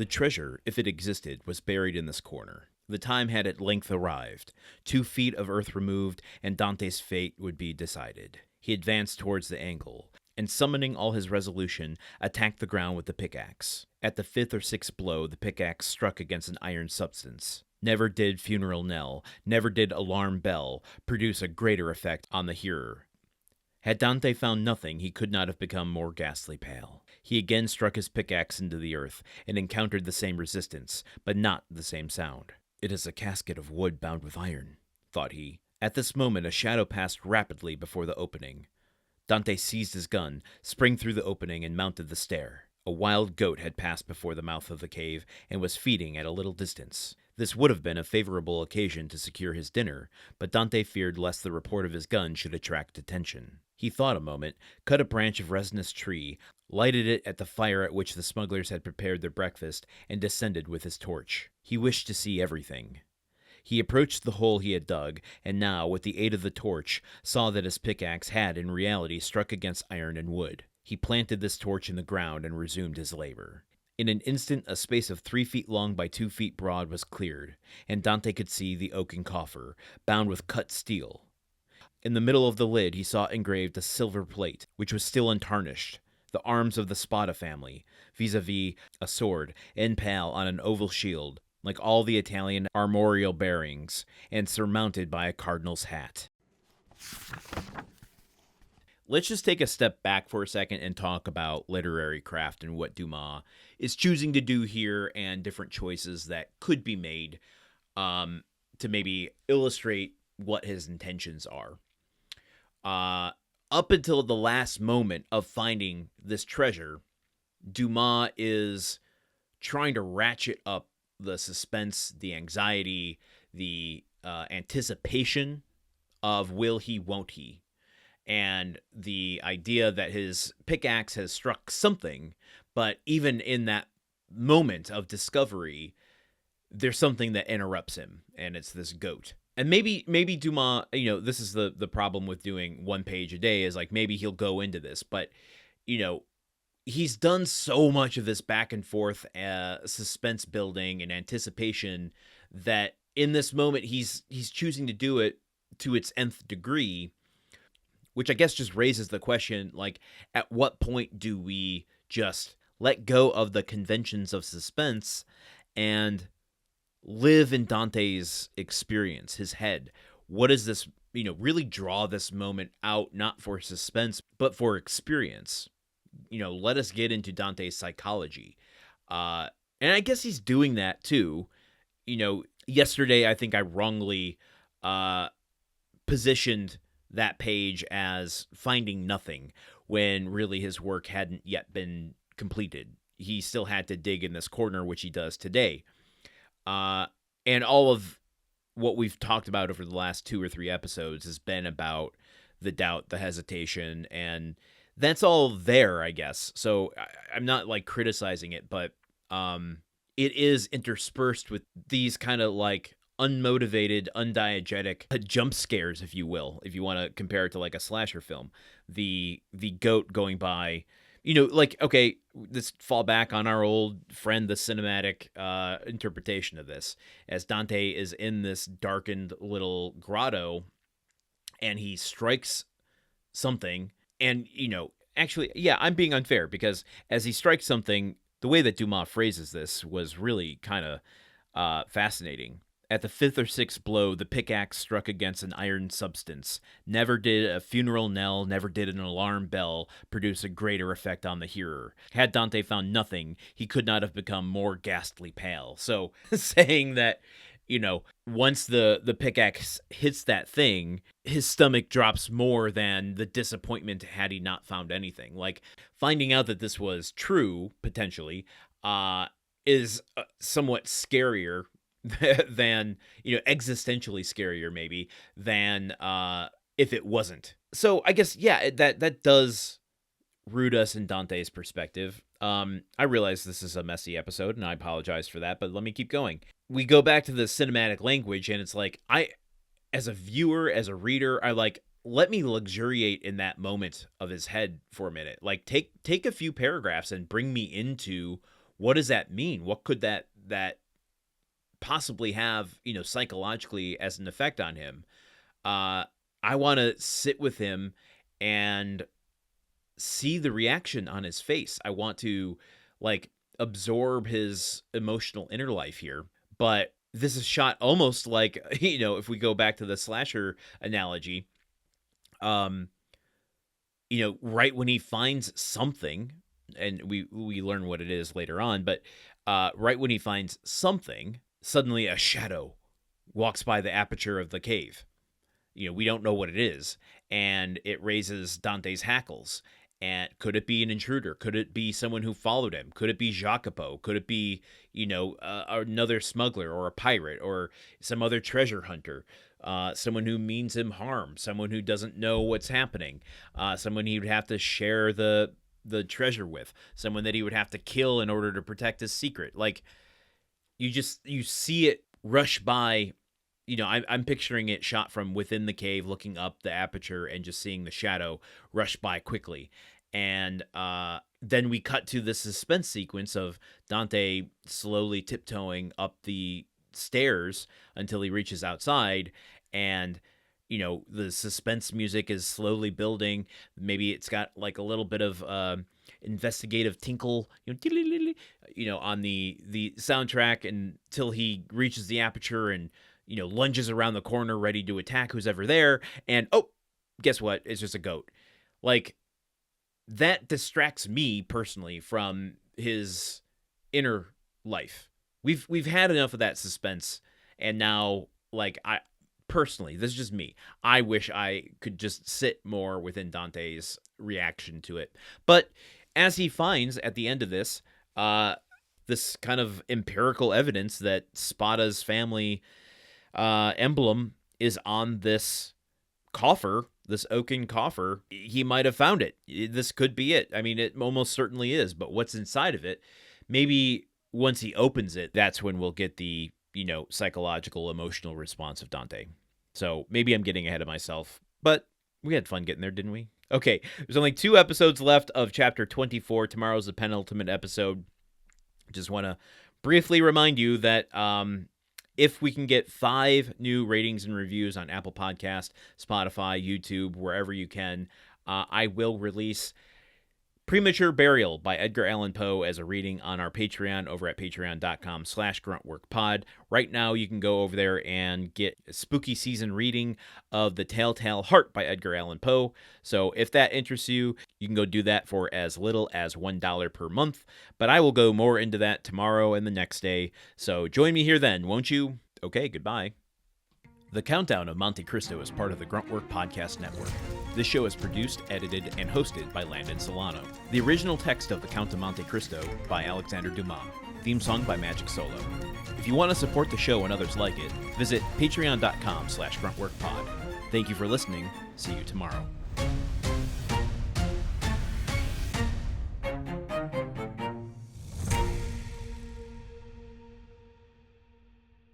The treasure, if it existed, was buried in this corner. The time had at length arrived. 2 feet of earth removed, and Dante's fate would be decided. He advanced towards the angle, and summoning all his resolution, attacked the ground with the pickaxe. At the 5th or 6th blow, the pickaxe struck against an iron substance. Never did funeral knell, never did alarm bell produce a greater effect on the hearer. Had Dante found nothing, he could not have become more ghastly pale. He again struck his pickaxe into the earth, and encountered the same resistance, but not the same sound. "It is a casket of wood bound with iron," thought he. At this moment a shadow passed rapidly before the opening. Dante seized his gun, sprang through the opening, and mounted the stair. A wild goat had passed before the mouth of the cave, and was feeding at a little distance. This would have been a favorable occasion to secure his dinner, but Dante feared lest the report of his gun should attract attention. He thought a moment, cut a branch of resinous tree, lighted it at the fire at which the smugglers had prepared their breakfast, and descended with his torch. He wished to see everything. He approached the hole he had dug, and now, with the aid of the torch, saw that his pickaxe had in reality struck against iron and wood. He planted this torch in the ground and resumed his labor. In an instant, a space of 3 feet long by 2 feet broad was cleared, and Dante could see the oaken coffer, bound with cut steel. In the middle of the lid he saw engraved a silver plate, which was still untarnished, the arms of the Spada family, vis-a-vis a sword, en pal on an oval shield, like all the Italian armorial bearings, and surmounted by a cardinal's hat. Let's just take a step back for a second and talk about literary craft and what Dumas is choosing to do here, and different choices that could be made to maybe illustrate what his intentions are. Up until the last moment of finding this treasure, Dumas is trying to ratchet up the suspense, the anxiety, the anticipation of will he, won't he, and the idea that his pickaxe has struck something, but even in that moment of discovery, there's something that interrupts him, and it's this goat. And maybe Dumas, this is the problem with doing 1 page a day, is like maybe he'll go into this, but he's done so much of this back and forth suspense building and anticipation that in this moment he's choosing to do it to its nth degree, which I guess just raises the question, like, at what point do we just let go of the conventions of suspense and live in Dante's experience, his head? What is this, really draw this moment out, not for suspense, but for experience? Let us get into Dante's psychology. And I guess he's doing that too. Yesterday, I think I wrongly positioned that page as finding nothing, when really his work hadn't yet been completed. He still had to dig in this corner, which he does today. And all of what we've talked about over the last 2 or 3 episodes has been about the doubt, the hesitation, and that's all there, I guess. So I'm not like criticizing it, but it is interspersed with these kind of like unmotivated, undiegetic jump scares, if you will, if you want to compare it to like a slasher film. The goat going by, okay, let's fall back on our old friend, the cinematic interpretation of this, as Dante is in this darkened little grotto, and he strikes something, and, actually, yeah, I'm being unfair, because as he strikes something, the way that Dumas phrases this was really kind of fascinating. At the 5th or 6th blow, the pickaxe struck against an iron substance. Never did a funeral knell, never did an alarm bell produce a greater effect on the hearer. Had Dante found nothing, he could not have become more ghastly pale. So, saying that, once the pickaxe hits that thing, his stomach drops more than the disappointment had he not found anything. Like, finding out that this was true, potentially, is somewhat scarier than, existentially scarier maybe, than if it wasn't. So I guess, yeah, that does root us in Dante's perspective. I realize this is a messy episode, and I apologize for that, but let me keep going. We go back to the cinematic language, and it's like, as a viewer, as a reader, let me luxuriate in that moment of his head for a minute. Like, take a few paragraphs and bring me into what does that mean? What could that possibly have, psychologically as an effect on him? I want to sit with him and see the reaction on his face. I want to absorb his emotional inner life here. But this is shot almost like, if we go back to the slasher analogy, right when he finds something, and we learn what it is later on, but right when he finds something, suddenly a shadow walks by the aperture of the cave. We don't know what it is, and it raises Dante's hackles. And could it be an intruder? Could it be someone who followed him? Could it be Jacopo? Could it be, another smuggler or a pirate or some other treasure hunter? Someone who means him harm, someone who doesn't know what's happening, someone he would have to share the treasure with, someone that he would have to kill in order to protect his secret. You see it rush by. I'm picturing it shot from within the cave, looking up the aperture and just seeing the shadow rush by quickly. And then we cut to the suspense sequence of Dante slowly tiptoeing up the stairs until he reaches outside. And, the suspense music is slowly building. Maybe it's got a little bit of investigative tinkle, on the soundtrack until he reaches the aperture and, lunges around the corner ready to attack who's ever there. And, guess what? It's just a goat. That distracts me personally from his inner life. We've had enough of that suspense. And now, I personally, this is just me. I wish I could just sit more within Dante's reaction to it. But as he finds at the end of this, this kind of empirical evidence that Spada's family emblem is on this coffer, this oaken coffer, he might have found it. This could be it. I mean, it almost certainly is, but what's inside of it, maybe once he opens it, that's when we'll get the, psychological, emotional response of Dante. So maybe I'm getting ahead of myself, but we had fun getting there, didn't we? Okay, there's only 2 episodes left of chapter 24. Tomorrow's the penultimate episode. Just want to briefly remind you that if we can get 5 new ratings and reviews on Apple Podcast, Spotify, YouTube, wherever you can, I will release Premature Burial by Edgar Allan Poe as a reading on our Patreon over at patreon.com/gruntworkpod. Right now, you can go over there and get a spooky season reading of The Telltale Heart by Edgar Allan Poe. So if that interests you, you can go do that for as little as $1 per month. But I will go more into that tomorrow and the next day. So join me here then, won't you? Okay, goodbye. The Countdown of Monte Cristo is part of the Gruntwork Podcast Network. This show is produced, edited, and hosted by Landon Solano. The original text of The Count of Monte Cristo by Alexandre Dumas. Theme song by Magic Solo. If you want to support the show and others like it, visit patreon.com/gruntworkpod. Thank you for listening. See you tomorrow.